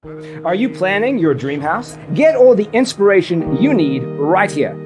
Are you planning your dream house? Get all the inspiration you need right here.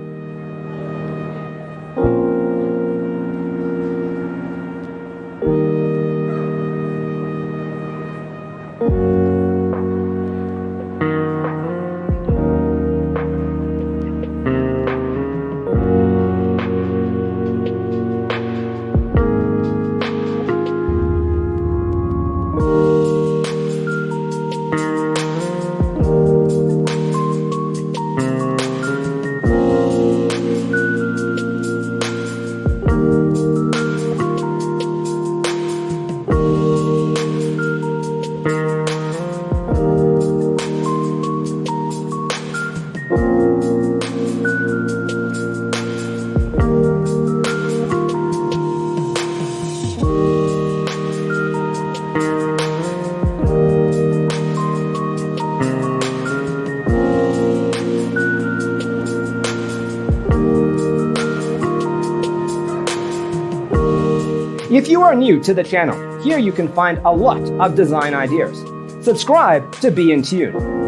If you are new to the channel, here you can find a lot of design ideas. Subscribe to be in tune.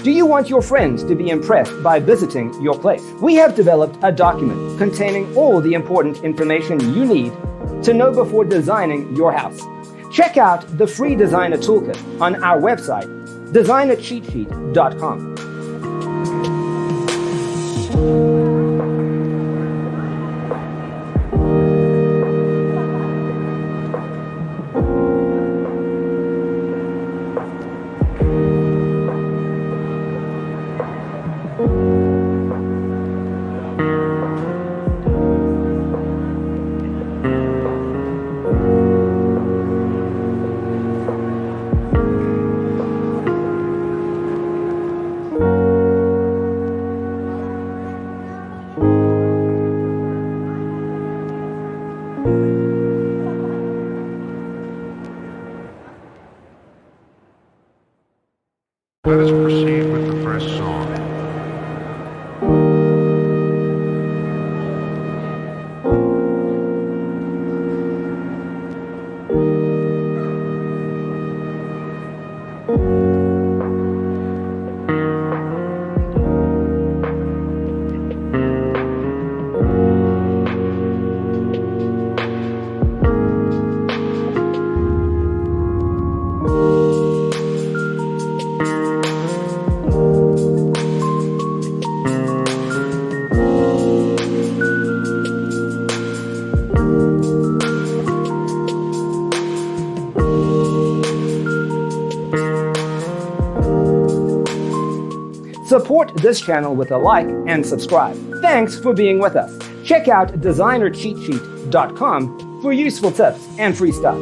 Do you want your friends to be impressed by visiting your place? We have developed a document containing all the important information you need to know before designing your house. Check out the free designer toolkit on our website, designercheatsheet.com. Let us proceed with the first song. Support this channel with a like and subscribe. Thanks for being with us. Check out designercheatsheet.com for useful tips and free stuff.